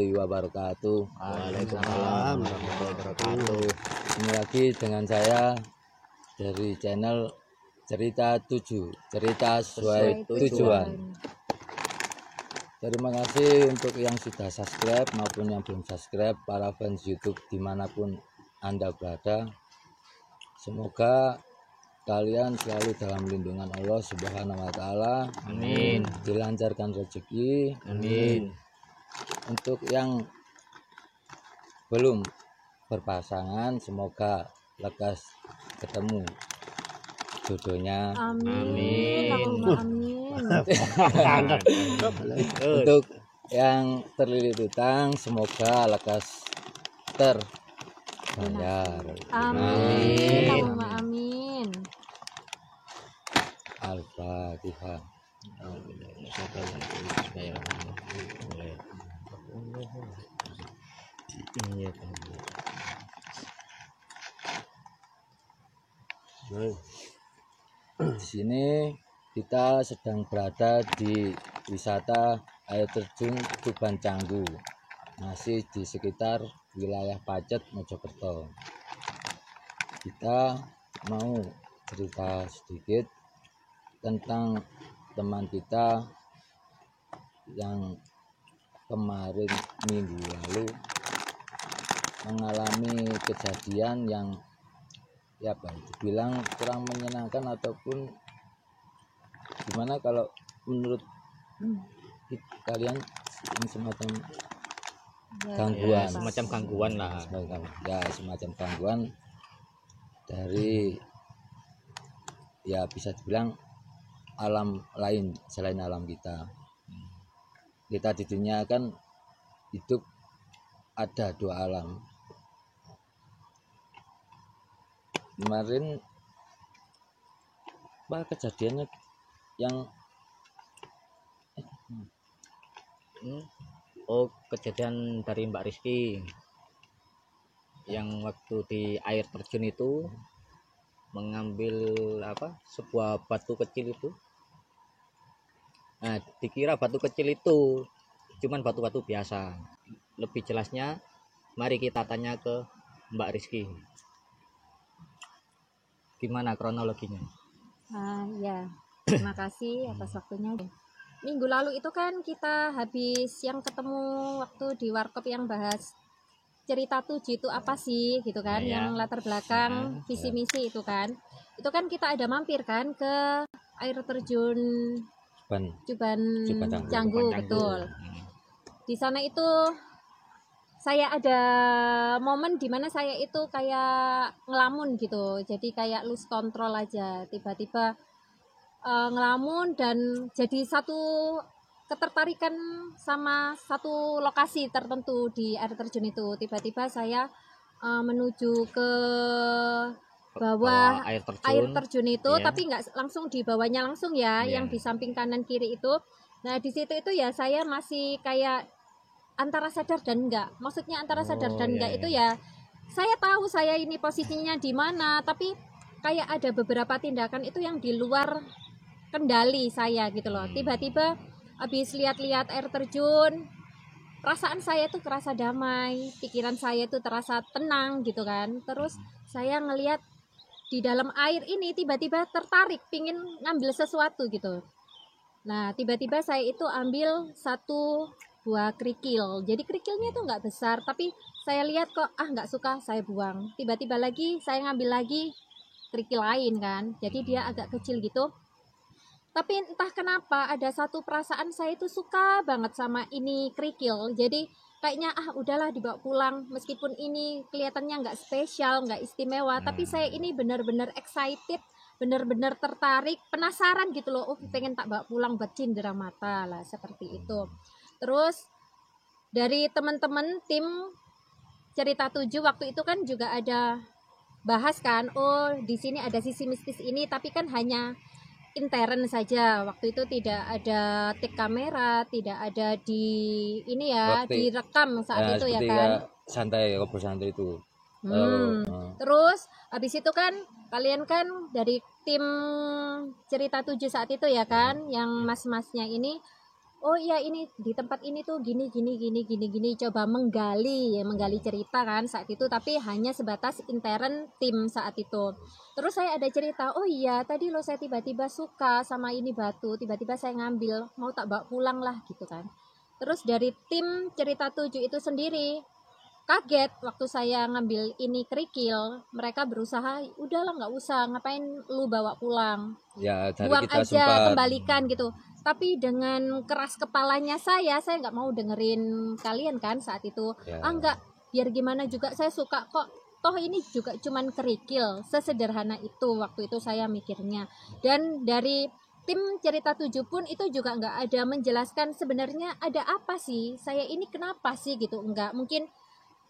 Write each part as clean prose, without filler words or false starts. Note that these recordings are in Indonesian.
wabarakatuh. Waalaikumsalam warahmatullahi wabarakatuh. Ini lagi dengan saya dari channel Cerita 7, cerita sesuai tujuan. Terima kasih untuk yang sudah subscribe maupun yang belum subscribe, para fans YouTube dimanapun Anda berada. Semoga kalian selalu dalam lindungan Allah Subhanahu wa Ta'ala. Amin. Dilancarkan rezeki. Amin. Untuk yang belum berpasangan, semoga lekas ketemu jodohnya. Amin. Amin. Untuk yang terlilit utang, semoga lekas terbayar. Amin. Amin. Al-Fatihah. Di sini kita sedang berada di wisata air terjun Tuban Canggu, masih di sekitar wilayah Pacet, Mojokerto. Kita mau cerita sedikit tentang teman kita yang kemarin minggu lalu mengalami kejadian yang dibilang kurang menyenangkan, ataupun gimana kalau menurut kalian ini semacam gangguan, Semacam gangguan lah. semacam gangguan dari bisa dibilang alam lain selain alam kita. Kita di dunia kan hidup ada dua alam. Kemarin kejadiannya yang Kejadian dari Mbak Rizky yang waktu di air terjun itu mengambil sebuah batu kecil itu. Nah, dikira batu kecil itu cuman batu-batu biasa. Lebih jelasnya mari kita tanya ke Mbak Rizky. Gimana kronologinya? Ya, terima kasih atas waktunya. Minggu lalu itu kan kita habis yang ketemu waktu di warkop yang bahas cerita 7 itu apa sih gitu kan, yang latar belakang visi misi itu kan. Itu kan kita ada mampir kan ke air terjun Tuban Canggu, betul. Di sana itu saya ada momen dimana saya itu kayak ngelamun gitu, jadi kayak lose control aja, tiba-tiba ngelamun dan jadi satu ketertarikan sama satu lokasi tertentu di air terjun itu. Tiba-tiba saya menuju ke bawah air terjun itu, tapi nggak langsung di bawahnya langsung yang di samping kanan kiri itu. Nah di situ itu ya saya masih kayak antara sadar dan enggak. Maksudnya antara sadar dan enggak itu ya saya tahu saya ini posisinya di mana, tapi kayak ada beberapa tindakan itu yang di luar kendali saya gitu loh. Tiba-tiba habis lihat-lihat air terjun, perasaan saya tuh terasa damai, pikiran saya tuh terasa tenang gitu kan. Terus saya ngelihat di dalam air ini tiba-tiba tertarik pingin ngambil sesuatu gitu. Nah tiba-tiba saya itu ambil satu buah kerikil. Jadi kerikilnya itu nggak besar, tapi saya lihat kok nggak suka, saya buang. Tiba-tiba lagi saya ngambil lagi kerikil lain kan, jadi dia agak kecil gitu. Tapi entah kenapa ada satu perasaan saya itu suka banget sama ini kerikil. Jadi kayaknya udahlah dibawa pulang, meskipun ini kelihatannya nggak spesial, nggak istimewa, tapi saya ini benar-benar excited, benar-benar tertarik, penasaran gitu loh. Pengen tak bawa pulang buat cindera mata lah, seperti itu. Terus dari teman-teman tim cerita 7 waktu itu kan juga ada bahas kan, di sini ada sisi mistis ini, tapi kan hanya intern saja. Waktu itu tidak ada take kamera, tidak ada di ini direkam saat itu ya kan. Santai, ngobrol santai itu. Terus habis itu kan kalian kan dari tim cerita 7 saat itu ya kan, yang mas-masnya ini oh iya ini di tempat ini tuh gini gini gini gini gini, coba menggali cerita kan saat itu, tapi hanya sebatas intern tim saat itu. Terus saya ada cerita, oh iya tadi lo saya tiba-tiba suka sama ini batu, tiba-tiba saya ngambil, mau tak bawa pulang lah gitu kan. Terus dari tim cerita 7 itu sendiri kaget waktu saya ngambil ini kerikil, mereka berusaha udahlah nggak usah, ngapain lu bawa pulang, Ya, dari buang kita aja, sempat kembalikan gitu. Tapi dengan keras kepalanya saya nggak mau dengerin kalian kan saat itu. ya, Enggak, biar gimana juga saya suka kok, toh ini juga cuman kerikil, sesederhana itu waktu itu saya mikirnya. Dan dari tim cerita 7 pun itu juga nggak ada menjelaskan sebenarnya ada apa sih, saya ini kenapa sih gitu, enggak, mungkin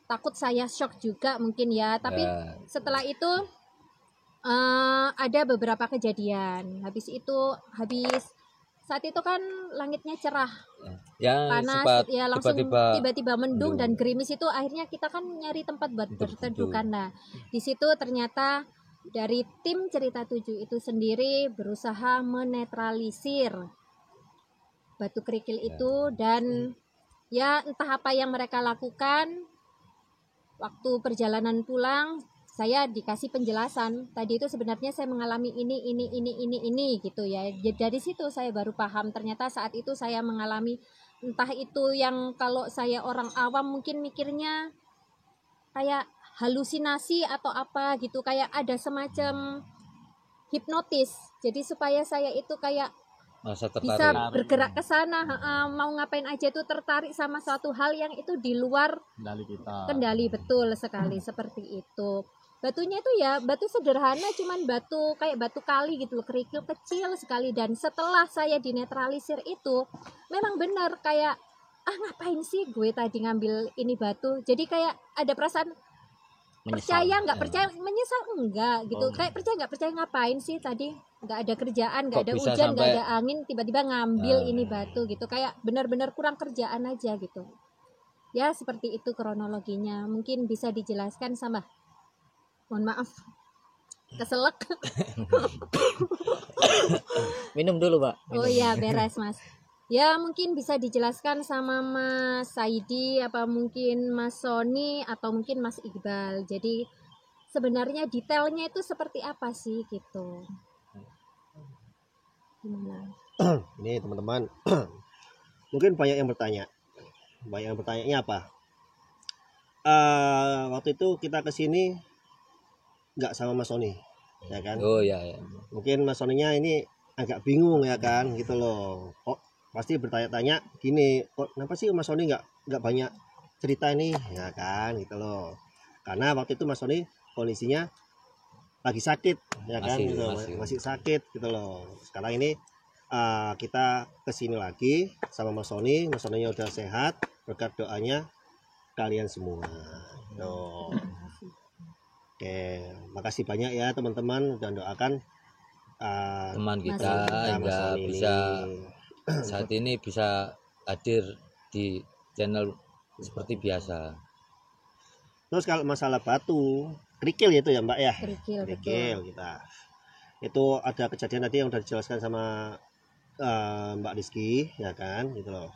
takut saya shock juga mungkin ya. Tapi ya, setelah itu ada beberapa kejadian. Habis saat itu kan langitnya cerah, ya panas, sempat ya langsung tiba-tiba tiba-tiba mendung dan mendung. gerimis itu, akhirnya kita kan nyari tempat buat Untuk berteduh berteduh. kan. Nah, di situ ternyata dari tim cerita 7 itu sendiri berusaha menetralisir batu kerikil Ya. itu, dan ya entah apa yang mereka lakukan. Waktu perjalanan pulang saya dikasih penjelasan, tadi itu sebenarnya saya mengalami ini gitu ya. Dari situ saya baru paham ternyata saat itu saya mengalami, entah itu yang kalau saya orang awam mungkin mikirnya kayak halusinasi atau apa gitu, kayak ada semacam hipnotis. Jadi supaya saya itu kayak Masa bisa tertarik. bergerak ke sana, mau ngapain aja itu tertarik sama suatu hal yang itu di luar Kendali kita. kendali, betul sekali seperti itu. Batunya itu ya batu sederhana, cuman batu kayak batu kali gitu loh, kerikil kecil sekali. Dan setelah saya dinetralisir itu memang benar kayak, ngapain sih gue tadi ngambil ini batu, jadi kayak ada perasaan percaya nggak percaya, menyesal enggak gitu. Kayak percaya nggak percaya, ngapain sih tadi, nggak ada kerjaan, nggak Kok ada bisa hujan, nggak sampai ada angin, tiba-tiba ngambil ini batu gitu, kayak benar-benar kurang kerjaan aja gitu ya. Seperti itu kronologinya, mungkin bisa dijelaskan sama, mohon maaf keselak. Minum dulu, Pak. Oh iya, beres Mas. Ya mungkin bisa dijelaskan sama Mas Saidi, apa mungkin Mas Sony, atau mungkin Mas Iqbal. Jadi sebenarnya detailnya itu seperti apa sih gitu. Gimana? Ini teman-teman, mungkin banyak yang bertanya. Banyak yang bertanya apa? Waktu itu kita kesini nggak sama Mas Sony, ya kan? oh ya, ya. Mungkin Mas Sony-nya ini agak bingung ya kan, gitu loh. Kok pasti bertanya-tanya gini, kok kenapa sih Mas Sony nggak banyak cerita ini, ya kan, gitu loh. Karena waktu itu Mas Sony kondisinya lagi sakit, ya kan, Masih, gitu, masih. masih sakit, gitu loh. Sekarang ini kita kesini lagi sama Mas Sony. Mas Sony-nya udah sehat berkat doanya kalian semua. Tuh. Oke, makasih banyak ya teman-teman udah doakan Teman Mas kita Sony. Mas hingga Sony bisa ini. saat ini bisa hadir di channel seperti biasa. Terus kalau masalah batu kerikil itu ya Mbak ya, Kerikil, kerikil betul. kita itu ada kejadian tadi yang udah dijelaskan sama Mbak Rizky, ya kan, gitu loh.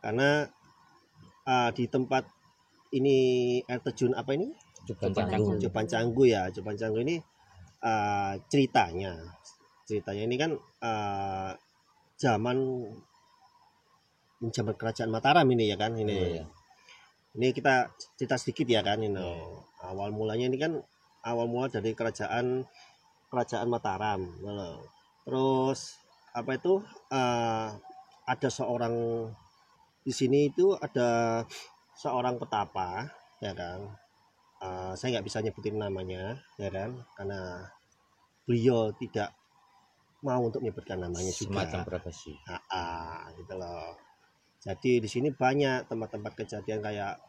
Karena di tempat ini air terjun apa ini, Cuban Canggu. Canggu. Jepan Canggu ya, Jepan Canggu ini ceritanya ini kan zaman kerajaan Mataram ini ya kan, ini. Oh, ya. Ini kita cerita sedikit ya kan, ini. Awal mulanya ini kan awal mula dari kerajaan Mataram. Terus apa itu ada seorang di sini itu ada seorang petapa, ya kan. Saya nggak bisa nyebutin namanya, ya kan, karena beliau tidak mau untuk menyebutkan namanya juga. Semacam privasi. Gitu loh. Jadi di sini banyak tempat-tempat kejadian kayak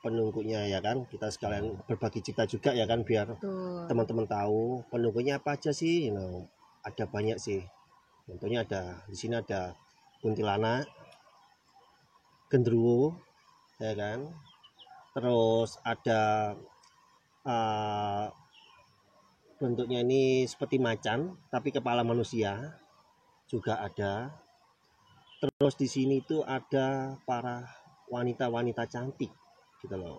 penunggunya, ya kan. Kita sekalian berbagi cerita juga ya kan, biar Betul. teman-teman tahu penunggunya apa aja sih. Ada banyak sih. Contohnya ada di sini ada kuntilanak, gendruwo, ya kan. Terus ada bentuknya ini seperti macan tapi kepala manusia juga ada. Terus di sini tuh ada para wanita-wanita cantik gitu loh.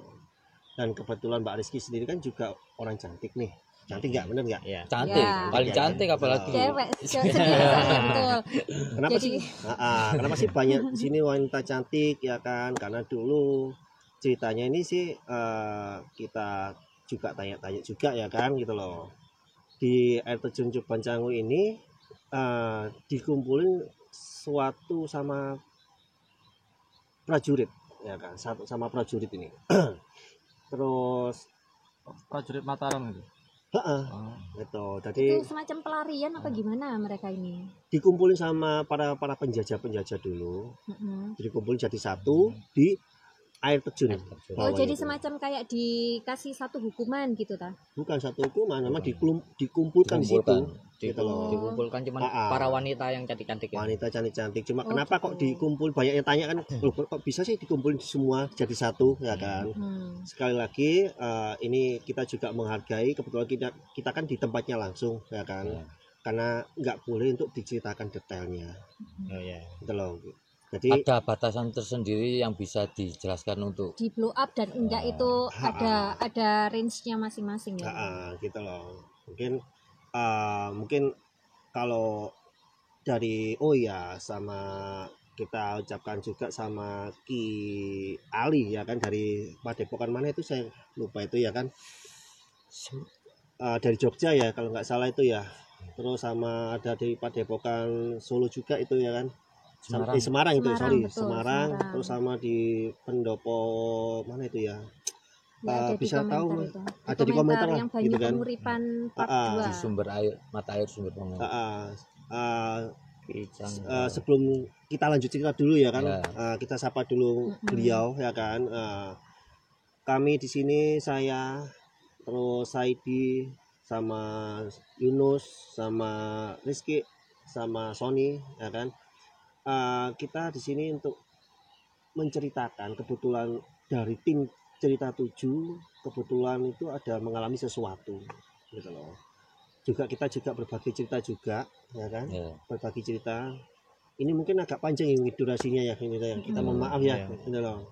Dan kebetulan Mbak Rizky sendiri kan juga orang cantik nih. Cantik nggak, bener nggak? Iya. Cantik, Ya. paling cantik apalagi. Cewek sendiri saya betul. Kenapa Jadi- sih? Kenapa sih banyak di sini wanita cantik ya kan? Karena dulu ceritanya ini sih kita juga tanya-tanya juga ya kan gitu loh. Di air terjun Cuban Canggu ini dikumpulin suatu sama prajurit ya kan, satu sama prajurit ini. Terus Prajurit Mataram itu. gitu. Itu Jadi semacam pelarian apa gimana mereka ini? dikumpulin sama para penjajah-penjajah dulu. Mm-mm. Dikumpulin jadi satu di air terjun. Oh, bawah jadi itu. semacam kayak dikasih satu hukuman gitu ta? Bukan satu hukuman, memang dikumpulkan di situ. Gitu loh. Dikumpulkan cuman para wanita yang cantik-cantik itu. Wanita cantik-cantik. Cuma Oh, kenapa gitu. kok dikumpul? Banyak yang tanya kan, loh, kok bisa sih dikumpulin semua jadi satu ya kan? Sekali lagi ini kita juga menghargai, kebetulan kita kan di tempatnya langsung ya kan. Ya. Karena nggak boleh untuk diceritakan detailnya. Oh iya. Gitu loh. Jadi Ada batasan tersendiri yang bisa dijelaskan untuk Di blow up dan enggak itu ada range-nya masing-masing ya. gitu loh. Mungkin kalau dari sama kita ucapkan juga sama Ki Ali ya kan, dari Padepokan mana itu saya lupa itu ya kan, dari Jogja ya kalau nggak salah itu ya. Terus sama ada dari Padepokan Solo juga itu ya kan. Semarang itu, Semarang, betul, Semarang. Semarang. Terus sama di pendopo mana itu ya, Ya, ada di bisa tahu komentar itu. ada di komentar lah, yang Banyu gitu kan. Penguripan part di 2. sumber air, mata air sumber pengair. Sebelum kita lanjut cerita dulu ya kan, Ya. kita sapa dulu beliau ya kan. Kami di sini, saya, terus Saidi, sama Yunus, sama Rizky, sama Sony ya kan. Kita di sini untuk menceritakan, kebetulan dari tim cerita 7 kebetulan itu ada mengalami sesuatu gitu loh. Kita juga berbagi cerita juga ya kan. Ya. Berbagi cerita ini mungkin agak panjang ini durasinya ya, ini kita mohon maaf ya gitu loh.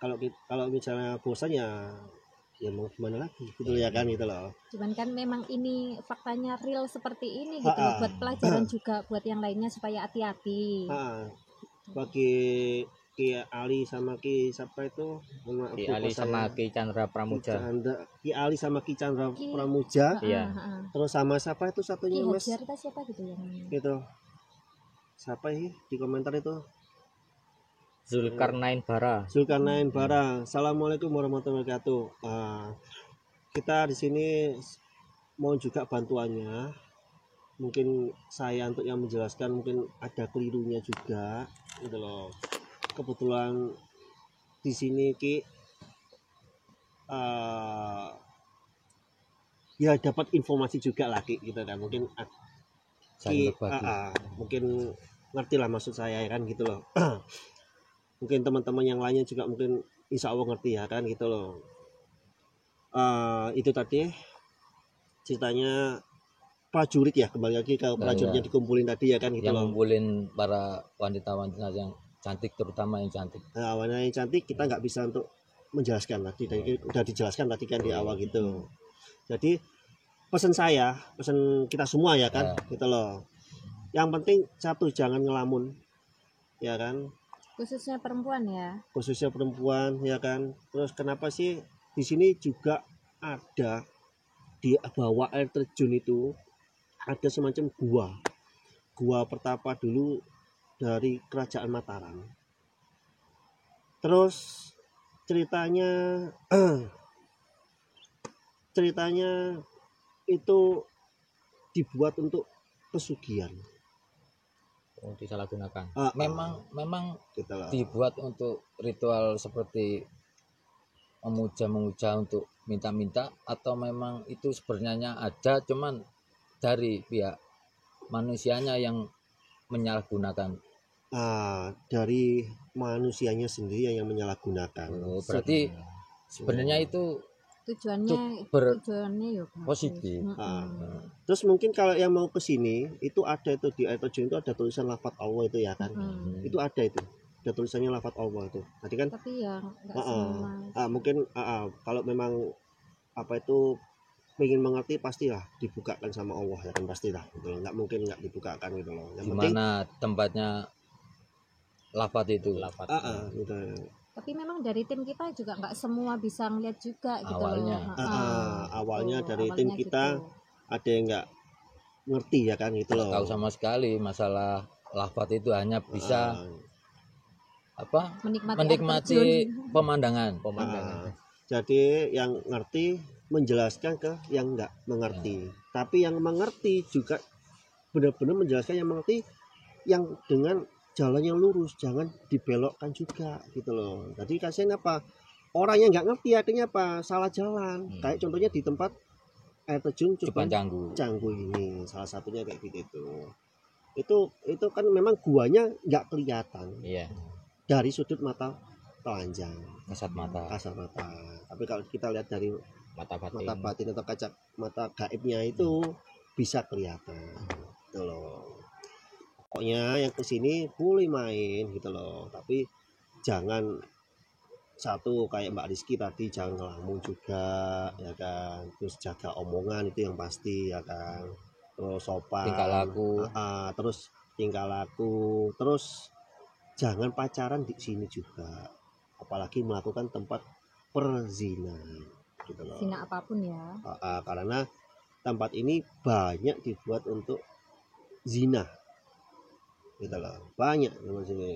Kalau misalnya bosan ya mau gimana lagi gitu ya kan gitu loh. Cuman kan memang ini faktanya real seperti ini gitu loh, buat pelajaran juga buat yang lainnya supaya hati-hati. Bagi Ki Ali sama Ki siapa itu? Ki Ali sama Ki Chandra Pramuja. Ki Ali sama Ki Chandra Ki- Pramuja. Iya. Terus sama siapa itu Ki satunya Mas? Hajar ta siapa gitu yang Gitu. Siapa sih di komentar itu? Zulkarnain Bara. Zulkarnain Bara. Assalamualaikum warahmatullahi wabarakatuh. Kita di sini mau juga bantuannya. Mungkin saya untuk yang menjelaskan mungkin ada kelirunya juga, gitu loh. Kebetulan di sini Ki ya dapat informasi juga lagi gitu kan. Mungkin Saling Ki berbagi. mungkin ngerti lah maksud saya ya kan gitu loh. Mungkin teman-teman yang lainnya juga mungkin insya Allah ngerti ya kan gitu loh. Itu tadi ceritanya prajurit ya, kembali lagi ke prajuritnya dikumpulin tadi ya kan gitu Yang loh. ngumpulin para wanita-wanita yang cantik, terutama yang cantik. Nah, wanita yang cantik kita nggak bisa untuk menjelaskan tadi, udah dijelaskan tadi kan di awal gitu. Jadi pesan kita semua ya kan gitu loh. Yang penting satu, jangan ngelamun ya kan, khususnya perempuan ya. khususnya perempuan ya kan. Terus kenapa sih di sini juga ada di bawah air terjun itu ada semacam gua pertapa dulu dari Kerajaan Mataram. Terus ceritanya itu dibuat untuk pesugihan. Oh, disalahgunakan. Memang Gitu loh. dibuat untuk ritual seperti memuja untuk minta-minta, atau memang itu sebenarnya ada, cuman dari pihak manusianya yang menyalahgunakan. Dari manusianya sendiri yang menyalahgunakan. Berarti sebenarnya itu tujuannya ber- tujuannya ya bagus. positif. Terus mungkin kalau yang mau ke sini itu ada itu di air terjun itu ada tulisan lafaz Allah itu ya kan. Itu ada itu. Ada tulisannya lafaz Allah itu. Tadi kan Tapi ya nggak semua. mungkin kalau memang apa itu ingin mengerti pastilah dibukakan sama Allah ya kan pastilah gitu loh. Nggak mungkin nggak dibukakan gitu loh. Yang penting Gimana tempatnya lafaz itu? Lafaz. gitu. Tapi memang dari tim kita juga nggak semua bisa ngeliat juga gitu Awalnya. loh. Awalnya Tuh, dari tim awalnya kita gitu. ada yang nggak ngerti ya kan gitu Nggak loh. tahu sama sekali masalah lafaz itu, hanya bisa apa? menikmati, air Menikmati terjun. pemandangan. Jadi yang ngerti menjelaskan ke yang nggak mengerti. Tapi yang mengerti juga benar-benar menjelaskan yang mengerti yang dengan jalan yang lurus, jangan dibelokkan juga gitu loh. Jadi kasihan apa? Orang yang nggak ngerti artinya apa? Salah jalan. Kayak contohnya di tempat air terjun Cupan Cupan Canggu. Canggu ini salah satunya kayak gitu. Itu kan memang guanya nggak kelihatan Iya. dari sudut mata telanjang, Kasat mata. kasar mata. Tapi kalau kita lihat dari Mata batin. mata batin atau kaca mata gaibnya itu bisa kelihatan gitu loh. Pokoknya yang kesini boleh main gitu loh, tapi jangan satu kayak Mbak Rizky tadi, jangan ngelamun juga ya kan, terus jaga omongan itu yang pasti ya kan, terus sopan, Tingkah laku. terus tingkah laku, terus jangan pacaran di sini juga, apalagi melakukan tempat perzinahan gitu loh. Zina apapun ya. Karena tempat ini banyak dibuat untuk zina gitu loh, banyak di sini.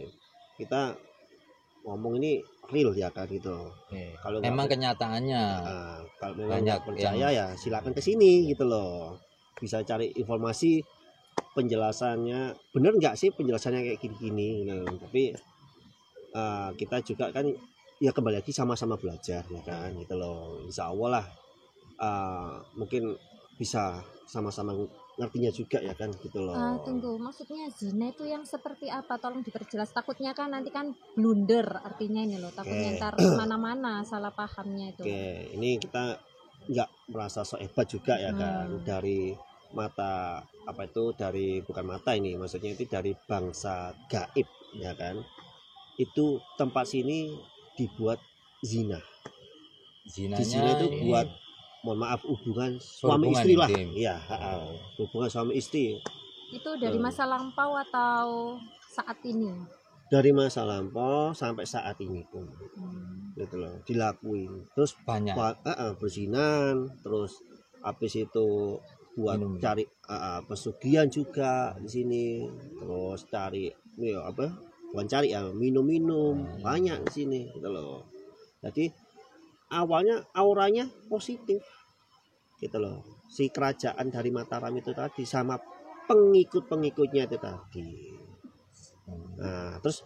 Kita ngomong ini real ya kan gitu. Kalau nggak Memang kenyataannya kalau memang banyak nggak percaya ya silakan ke sini gitu loh, bisa cari informasi penjelasannya bener nggak sih penjelasannya kayak gini-gini gitu. Tapi kita juga kan ya kembali lagi sama-sama belajar ya kan gitu loh. Insya Allah lah mungkin bisa sama-sama ngertinya juga ya kan gitu loh. Tunggu, maksudnya zina itu yang seperti apa? Tolong diperjelas. Takutnya kan nanti kan blunder artinya ini loh. Takutnya ntar mana-mana salah pahamnya itu. Oke, ini kita nggak merasa so hebat juga ya kan, dari mata apa itu, dari bukan mata ini, maksudnya itu dari bangsa gaib ya kan. Itu tempat sini dibuat zina. Di zinanya sini itu ini buat mohon maaf hubungan suami Hubungan istri lah. intim. Iya, hubungan suami istri. Itu dari masa lampau atau saat ini? Dari masa lampau sampai saat ini pun gitu loh dilakuin. Terus banyak. berzinan, terus habis itu buat Minum. cari pesugihan juga di sini, terus cari ya apa, bukan cari ya, minum-minum banyak di sini gitu loh. Jadi awalnya auranya positif gitu loh, si kerajaan dari Mataram itu tadi sama pengikut-pengikutnya itu tadi. Nah terus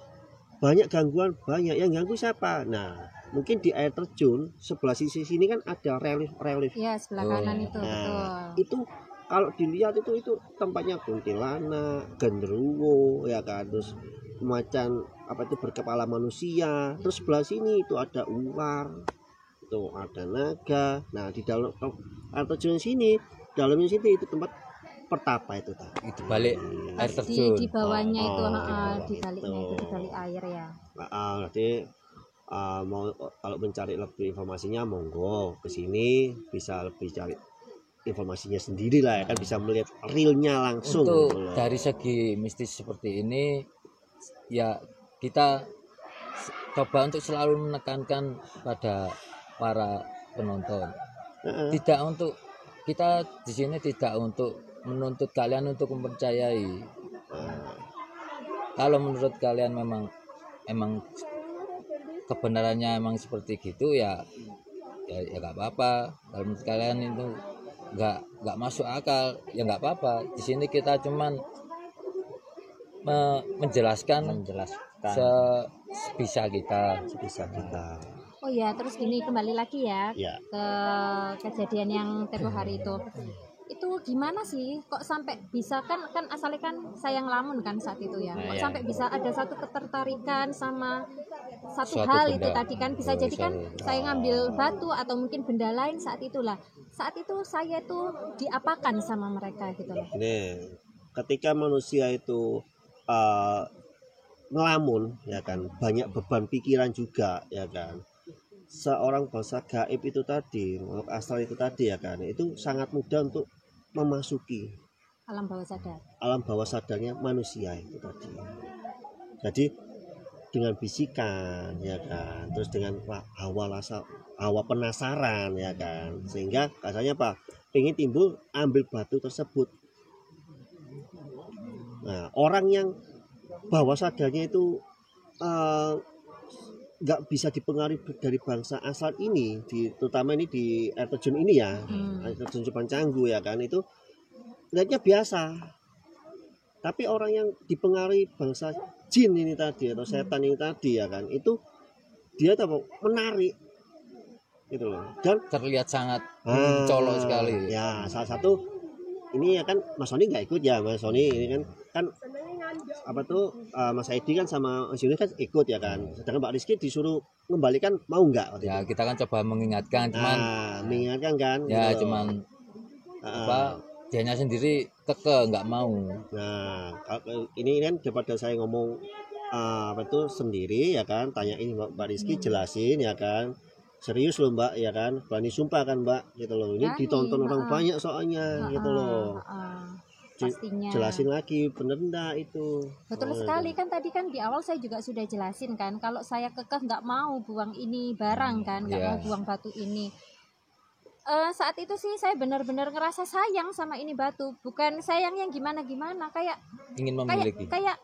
banyak gangguan, banyak yang ganggu siapa? Nah mungkin di air terjun sebelah sisi sini kan ada relief. Ya, sebelah kanan itu, Nah betul. itu kalau dilihat itu tempatnya kuntilanak, genderuwo ya kan, terus macan apa itu berkepala manusia. Terus sebelah sini itu ada ular, itu ada naga. Nah di dalam air terjun sini, dalamnya sini itu tempat pertapa itu tadi. Itu balik air terjun. Di bawahnya itu, di bawah baliknya itu. itu, di balik air ya. Nanti mau kalau mencari lebih informasinya monggo ke sini, bisa lebih cari informasinya sendiri lah ya kan, bisa melihat realnya langsung. Untuk gitu loh. dari segi mistis seperti ini ya kita coba untuk selalu menekankan pada para penonton. Tidak untuk kita di sini tidak untuk menuntut kalian untuk mempercayai. Kalau menurut kalian memang kebenarannya emang seperti gitu ya nggak apa-apa. Kalau menurut kalian itu nggak masuk akal ya nggak apa-apa. Di sini kita cuman menjelaskan sebisa kita. Oh ya, terus gini, kembali lagi ya Ya. ke kejadian yang tempo hari itu. itu gimana sih kok sampai bisa kan asalnya kan saya ngelamun kan saat itu ya, Nah, kok iya. sampai bisa ada satu ketertarikan sama satu Suatu hal benda. itu tadi kan bisa Oh, jadi kan bisa. saya ngambil batu atau mungkin benda lain saat itulah, saat itu saya tuh diapakan sama mereka gitu loh. Ini ketika manusia itu eh, ngelamun ya kan, banyak beban pikiran juga ya kan, seorang bangsa gaib itu tadi, makhluk astral itu tadi ya kan, itu sangat mudah untuk memasuki Alam bawah sadar. alam bawah sadarnya manusia itu tadi. Jadi dengan bisikan ya kan, terus dengan hawa penasaran ya kan, sehingga katanya apa, pengen timbul ambil batu tersebut. Nah, orang yang bawah sadarnya itu nggak bisa dipengaruhi dari bangsa asal ini, terutama ini di air terjun ini ya, air terjun Jepang Canggu ya kan, itu lihatnya biasa. Tapi orang yang dipengaruhi bangsa jin ini tadi atau setan ini tadi ya kan, itu dia tahu menarik gitu loh, dan Terlihat sangat colok sekali. ya salah satu ini ya kan, Mas Sony nggak ikut ya, Mas Sony ini kan apa tuh, Mas Edi kan sama Mas Yuni kan ikut ya kan, sedangkan Mbak Rizky disuruh mengembalikan, mau nggak waktu Ya itu? kita kan coba mengingatkan, cuman Mengingatkan kan ya gitu loh. cuman apa dianya sendiri keke nggak mau. Nah kalau ini kan daripada saya ngomong apa itu sendiri ya kan, tanyain Mbak Rizky, jelasin ya kan, serius loh Mbak ya kan, berani sumpah kan Mbak gitu loh, ini Berani, ditonton orang banyak soalnya gitu loh. Pastinya. Jelasin lagi bener enggak itu. Betul sekali kan, tadi kan di awal saya juga sudah jelasin kan, kalau saya kekeh nggak mau buang ini barang kan, nggak Iya. mau buang batu ini. Saat itu sih saya benar-benar ngerasa sayang sama ini batu, bukan sayang yang gimana-gimana, kayak Ingin memiliki. kayak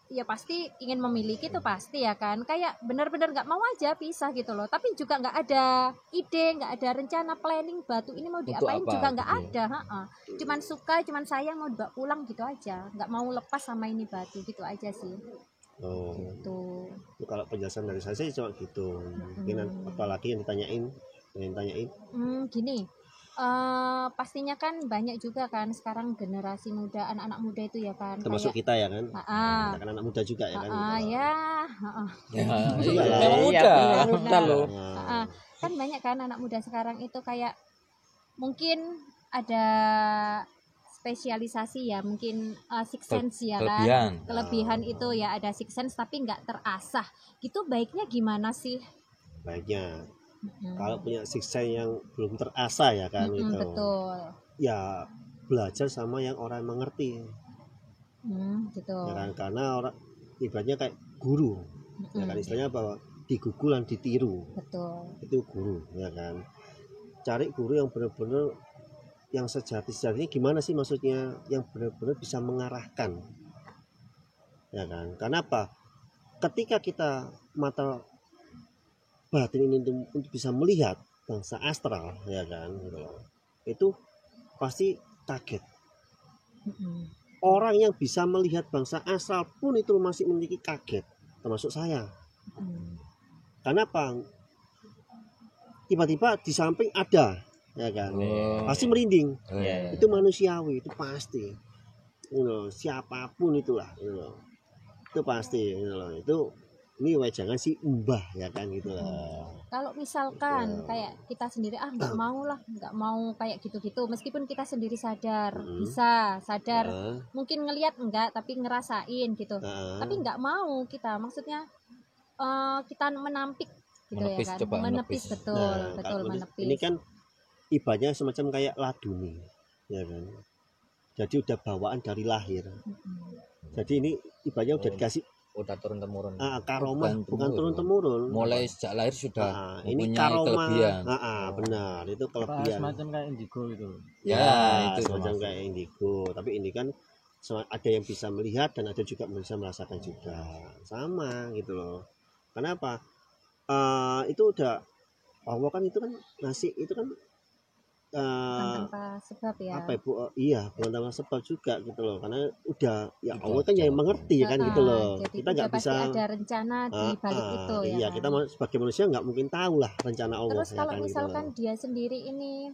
ya pasti ingin memiliki itu pasti ya kan, kayak benar-benar nggak mau aja pisah gitu loh, tapi juga nggak ada ide, nggak ada rencana planning batu ini mau Untuk diapain apa, juga nggak gitu. ada. Cuman suka, cuman sayang, mau dibawa pulang gitu aja, nggak mau lepas sama ini batu gitu aja sih. Oh, Tuh. itu kalau penjelasan dari saya sih cuma gitu. Mungkin apalagi yang ditanyain. Gini, pastinya kan banyak juga kan sekarang generasi muda, anak-anak muda itu ya kan, Termasuk kita ya kan. Ah, Kita kan anak muda juga ya kan. ya, Ya, Iya, memang iya, mudah. benar loh. Nah, kan banyak kan anak muda sekarang itu kayak mungkin ada spesialisasi ya, mungkin six sense ya kan, kelebihan itu ya, ada six sense tapi nggak terasah gitu, baiknya gimana sih? baiknya kalau punya six sense yang belum terasa ya kan gitu. Betul. Ya belajar sama yang orang mengerti. Gitu. Ya kan, karena orang ibaratnya kayak guru. Ya kan, istilahnya bahwa digugulan ditiru. Betul. Itu guru ya kan. Cari guru yang benar-benar yang sejatinya gimana sih maksudnya, yang benar-benar bisa mengarahkan. Ya kan? Karena apa? Ketika kita mata batin ini untuk bisa melihat bangsa astral ya kan gitu loh, itu pasti kaget. Orang yang bisa melihat bangsa astral pun itu masih memiliki kaget, termasuk saya. Karena apa? Tiba-tiba di samping ada ya kan, pasti merinding. Iya. Itu manusiawi, itu pasti. Siapapun itulah itu pasti itu ini jangan si mbah ya kan gitu lah. Kalau misalkan kayak kita sendiri nggak mau kayak gitu-gitu, meskipun kita sendiri sadar, bisa sadar, mungkin ngelihat enggak tapi ngerasain gitu, tapi nggak mau kita, maksudnya kita menampik gitu Menepis, ya kan, coba menepis. menepis. Betul betul, menepis. Ini kan ibaratnya semacam kayak laduni ya kan, jadi udah bawaan dari lahir. Jadi ini ibaratnya udah dikasih Udah turun temurun. karomah, bukan turun temurun. Mulai sejak lahir sudah Ini mempunyai karomah. kelebihan. Benar, itu kelebihan. Semacam kayak indigo itu. Ya, itu semacam termasuk. kayak indigo, tapi ini kan ada yang bisa melihat dan ada juga bisa merasakan juga, sama gitu loh. Kenapa? Itu udah Allah kan, itu kan ngasih itu kan Bukan tanpa sebab ya. apa ibu, iya bukan tanpa sebab juga gitu loh, karena udah ya Allah kan yang mengerti kan gitu loh. Jadi Kita nggak pasti bisa ada rencana di balik itu ya iya, kan? kita sebagai manusia nggak mungkin tahu lah rencana Allah. Terus ya kalau kan, misalkan gitu dia sendiri ini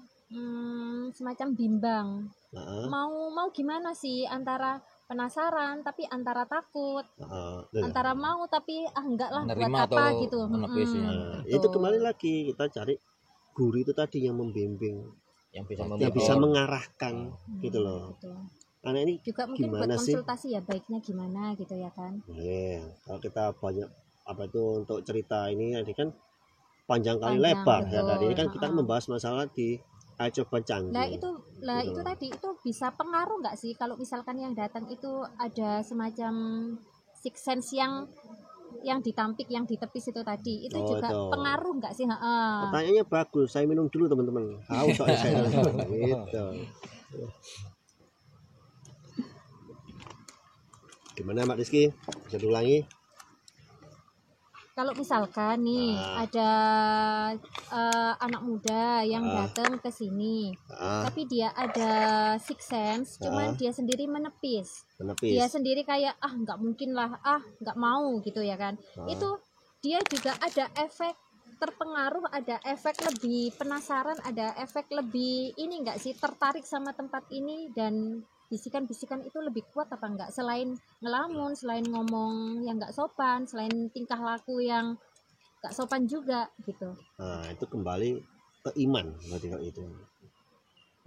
semacam bimbang. Heeh. Mau gimana sih, antara penasaran tapi antara takut, Heeh. antara mau tapi enggak lah, buat Menerima apa atau gitu. menepis ya. Nah, Betul. itu kembali lagi kita cari guru itu tadi yang membimbing, yang bisa yang bisa membimbing. mengarahkan gitu loh. Betul. Anak ini Juga mungkin buat gimana sih? konsultasi ya, baiknya gimana gitu ya kan. Kalau kita banyak apa itu untuk cerita ini kan panjang kali Panjang, lebar ya betul. tadi ini kan kita Heeh. membahas masalah di Coban Canggih. Lah itu Gitu. tadi itu bisa pengaruh nggak sih kalau misalkan yang datang itu ada semacam six sense yang ditampik, yang ditepis itu tadi, itu juga itu. pengaruh nggak sih? Heeh. Pertanyaannya bagus, saya minum dulu teman-teman. Haus soalnya saya. Gitu. Gimana Mbak Rizky? Bisa diulangi? Kalau misalkan nih ada anak muda yang datang ke sini, tapi dia ada six sense, cuman dia sendiri menepis. Dia sendiri kayak nggak mungkin lah, nggak mau gitu ya kan. Itu dia juga ada efek terpengaruh, ada efek lebih penasaran, ada efek lebih ini nggak sih, tertarik sama tempat ini, dan bisikan-bisikan itu lebih kuat apa enggak, selain ngelamun, selain ngomong yang nggak sopan, selain tingkah laku yang nggak sopan juga gitu. Nah itu kembali ke iman, berarti kalau itu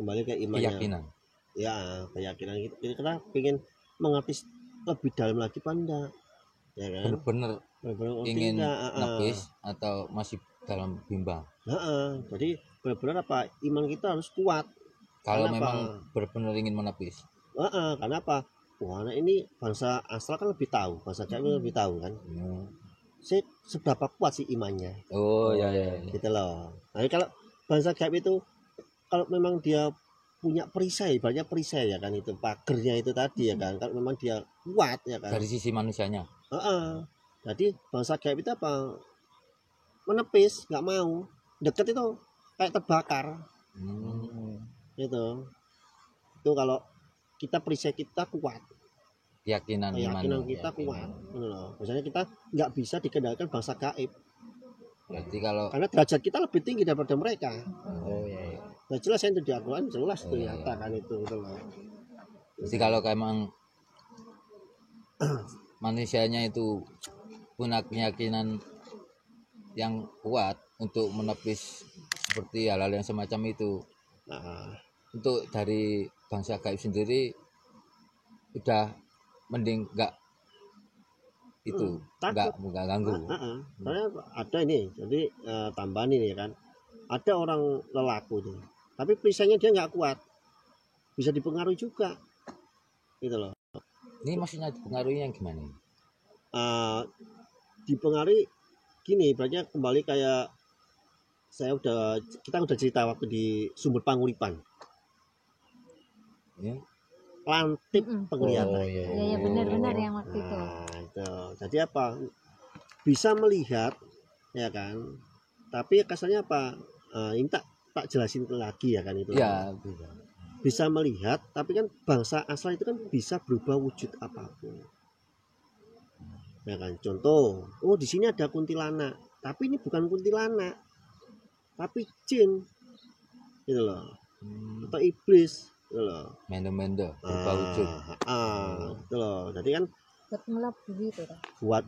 kembali ke imannya. Keyakinan. Ya keyakinan kita pengen mengerti lebih dalam lagi pandang, ya kan? Bener-bener ingin nepis atau masih dalam bimbang. Jadi benar-benar apa, iman kita harus kuat. Kalau Kenapa? memang benar-benar ingin menepis. Karena apa? Wah, anak ini bangsa astral kan lebih tahu, bangsa Jawa lebih tahu kan. Seberapa kuat sih imannya? Oh ya. Gitu loh. Nah, kalau bangsa gaib itu kalau memang dia punya perisai, banyak perisai ya kan, itu pagernya itu tadi ya kan. Kalau memang dia kuat ya kan. Dari sisi manusianya. Jadi bangsa gaib itu apa? Menepis, nggak mau. Deket itu kayak terbakar. Itu kalau kita perisai kita kuat, keyakinan kita kuat, misalnya kita nggak bisa dikendalikan bangsa gaib. Berarti kalau karena derajat kita lebih tinggi daripada mereka. Iya. Nah, jelas yang di Al-Quran jelas tuh nyata kan itu loh. Jadi kalau emang manusianya itu punya keyakinan yang kuat untuk menepis seperti hal-hal yang semacam itu, untuk dari bangsa gaib sendiri udah mending nggak itu, nggak ganggu. Soalnya ada ini, jadi tambahan ini kan, ada orang lelaku tuh, tapi perisainya dia nggak kuat, bisa dipengaruhi juga, gitu loh. Ini maksudnya dipengaruhi yang gimana? Dipengaruhi gini, banyak kembali kayak kita udah cerita waktu di Sumber Panguripan. Ya. Lantip penglihatan. Iya benar-benar yang waktu itu. Itu. Jadi apa? Bisa melihat, ya kan? Tapi kesannya apa? Ini tak jelasin lagi ya kan itu. Ya. Bisa melihat, tapi kan bangsa asal itu kan bisa berubah wujud apapun. Ya kan? Contoh, di sini ada kuntilanak, tapi ini bukan kuntilanak, tapi jin, gitu loh, atau iblis. Mendo berubah wujud. Gitu loh. Jadi kan buat ngelabui itu kan. Buat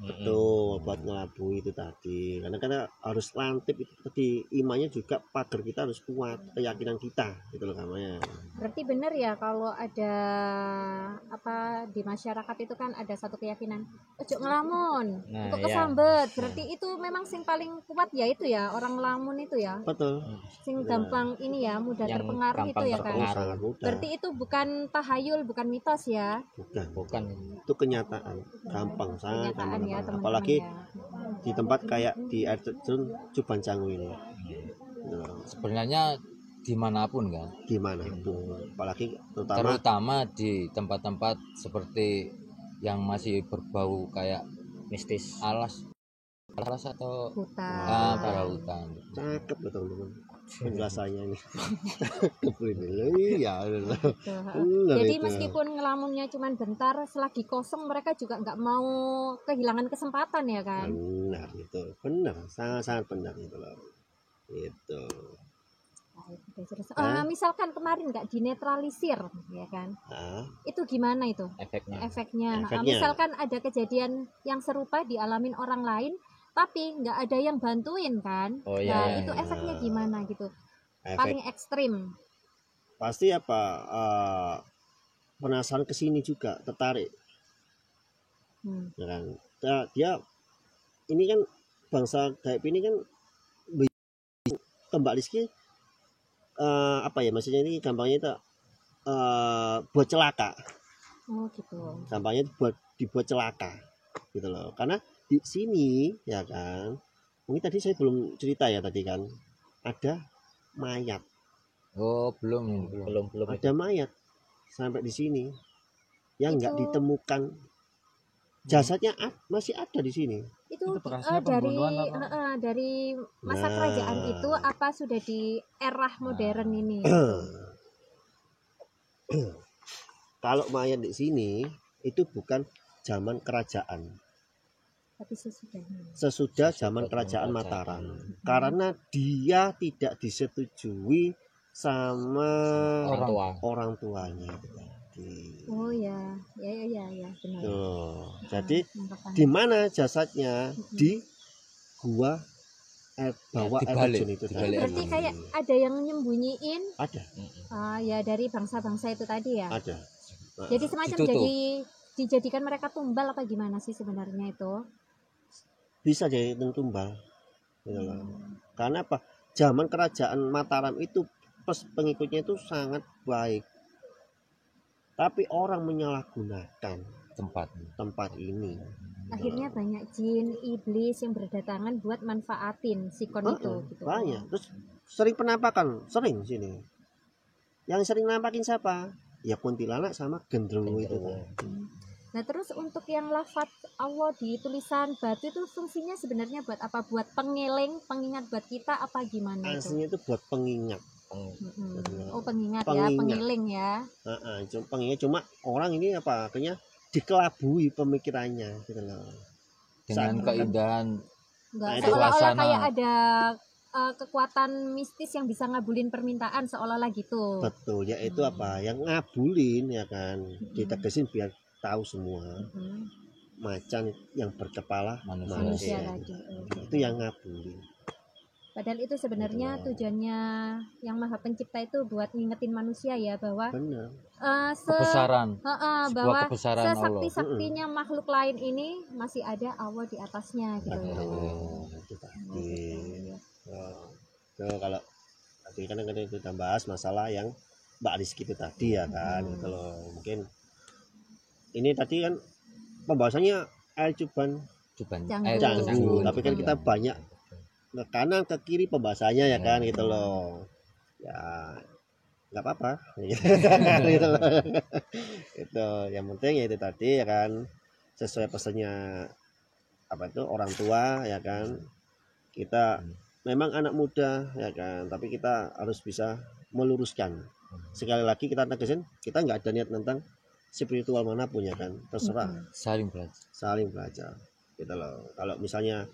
ngelabui itu tadi. Karena harus lantip itu tadi, imannya juga, pagar kita harus kuat, keyakinan kita, gitu loh namanya. Berarti benar ya kalau ada apa di masyarakat itu kan ada satu keyakinan, ojo ngelamun, untuk kesambet. Berarti itu memang sing paling kuat ya itu ya, orang ngelamun itu ya. Betul. Sing gampang ini ya, mudah terpengaruh itu ya kan. Berarti itu bukan tahayul, bukan mitos ya. Bukan. Itu kenyataan. Gampang, sangat gampang. Ya, apalagi ya. Di tempat kayak di air terjun Coban Canggih ini. Sebenarnya dimanapun kan, dimanapun, apalagi terutama di tempat-tempat seperti yang masih berbau kayak mistis, alas atau hutan. Cakep loh teman-teman penjelasannya ini. Cakep ini ya. Jadi meskipun ngelamunnya cuma bentar, selagi kosong mereka juga nggak mau kehilangan kesempatan ya kan. Benar itu, benar, sangat benar itu loh. Itu. Misalkan kemarin nggak dinetralisir, ya kan? Nah, Itu gimana itu efeknya. efeknya? Efeknya. Misalkan ada kejadian yang serupa dialamin orang lain, tapi nggak ada yang bantuin kan? Oh, Nah, iya. itu efeknya gimana gitu? efek Paling ekstrim. pasti apa, penasaran ke sini juga, tertarik, ya kan. Dia ini kan bangsa gaib ini kan ke Mbak Rizky, apa ya maksudnya, ini gampangnya itu buat celaka, Oh gitu. gampangnya itu dibuat celaka gitu loh. Karena di sini ya kan, mungkin tadi saya belum cerita ya tadi kan, ada mayat, Oh, belum. Belum ada mayat sampai di sini yang nggak Itu- ditemukan, jasadnya masih ada di sini. Itu bekasnya dari pembunuhan apa? dari masa Nah. kerajaan itu apa sudah di era modern ini? Kalau mayat di sini itu bukan zaman kerajaan, Tapi sesudahnya. sesudah zaman kerajaan Mataram, karena dia tidak disetujui sama orang tuanya. Oh ya, ya benar. Tuh, jadi Nangkapan. di mana jasadnya? Di gua bawah Di air balik, terjun itu di tadi. balik Berarti kayak ada yang nyembunyiin, Ada, ya dari bangsa-bangsa itu tadi ya. ada. Jadi semacam Ditutup. dijadikan mereka tumbal apa gimana sih sebenarnya itu? Bisa jadi tumbal, gitu loh. Karena apa? Zaman kerajaan Mataram itu pengikutnya itu sangat baik, tapi orang menyalahgunakan tempat ini. Akhirnya banyak jin, iblis yang berdatangan buat manfaatin sikon itu gitu. Banyak. Terus sering penampakan, sering sini. Yang sering nampakin siapa? Ya kuntilanak sama gendruwo itu. Nah terus untuk yang lafaz Allah di tulisan batu itu fungsinya sebenarnya buat apa? Buat pengeling, pengingat buat kita apa gimana itu? Aslinya itu buat pengingat. Oh pengingat ya, Pengingat. pengiling ya. Pengingat, cuma orang ini apa? Akhirnya dikelabui pemikirannya gitu loh. Dengan keindahan Enggak, itu seolah-olah suasana. kayak ada kekuatan mistis yang bisa ngabulin permintaan seolah-olah gitu. Betul, yaitu apa? Yang ngabulin ya kan, ditegesin biar tahu semua. Macan yang berkepala Manusia. Manusia manusia. tadi. Itu yang ngabulin. Padahal itu sebenarnya Betul. tujuannya yang Maha Pencipta itu buat ngingetin manusia ya bahwa Benar. kebesaran, bahwa kebesaran Allah. sesakti-saktinya makhluk lain ini masih ada Allah di atasnya gitu ya. Itu tadi. Kalau tadi kan kita bahas masalah yang Mbak Rizky itu tadi ya kan, gitu loh. Mungkin ini tadi kan pembahasannya air cuban Canggu. Canggu, tapi kan kita banyak ke kanan ke kiri pembahasannya ya kan, gitu loh. Ya nggak apa-apa gitu loh. Itu yang penting ya itu tadi ya kan, sesuai pesannya apa itu orang tua ya kan. Kita memang anak muda ya kan, tapi kita harus bisa meluruskan. Sekali lagi kita tegasin, kita nggak ada niat tentang spiritual manapun ya kan, terserah. Saling belajar. Gitu loh. Kalau misalnya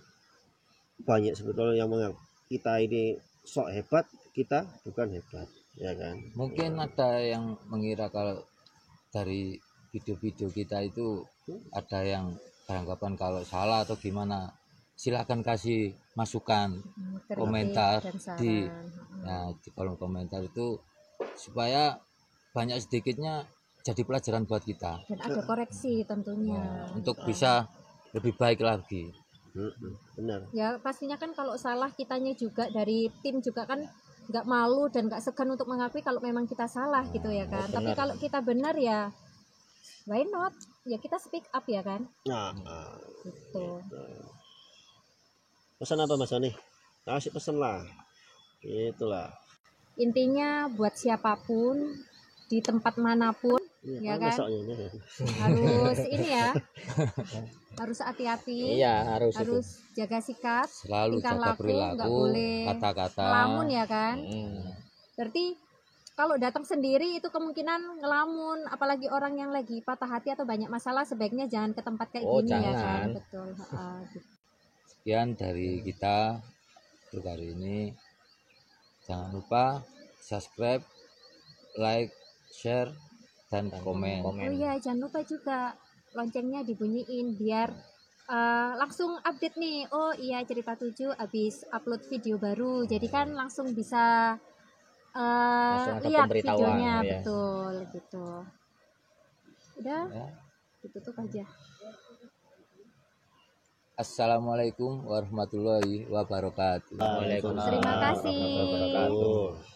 banyak sebetulnya yang menganggap kita ini sok hebat, kita bukan hebat ya kan. Mungkin ada yang mengira kalau dari video-video kita itu ada yang beranggapan kalau salah atau gimana. Silakan kasih masukan, Kritik komentar dan saran. di kolom komentar itu supaya banyak sedikitnya jadi pelajaran buat kita Dan ada koreksi tentunya. untuk bisa lebih baik lagi. Benar. Ya pastinya kan kalau salah kitanya juga dari tim juga kan nggak malu dan nggak segan untuk mengakui kalau memang kita salah gitu ya kan. Tapi benar. kalau kita benar ya why not? Ya kita speak up ya kan. Nah, Gitu. pesan apa Mas Sony? Kasih pesan lah. Itulah. Intinya buat siapapun di tempat manapun ya kan harus ini ya, harus hati-hati, Harus jaga sikap, Selalu tingkah jaga laku, nggak perilaku, boleh kata-kata. ngelamun ya kan. Berarti kalau datang sendiri itu kemungkinan ngelamun, apalagi orang yang lagi patah hati atau banyak masalah, sebaiknya jangan ke tempat kayak gini ya kan. Betul. Gitu. Sekian dari kita untuk hari ini. Jangan lupa subscribe, like, share, dan komen. Oh iya, jangan lupa juga loncengnya dibunyiin biar langsung update nih. Oh iya, Cerita 7 habis upload video baru. Jadi kan langsung bisa Langsung ada lihat pemberitahuan, videonya, ya. betul gitu. Udah, Ya. ditutup aja. Assalamualaikum warahmatullahi wabarakatuh. Waalaikumsalam Terima kasih. warahmatullahi wabarakatuh.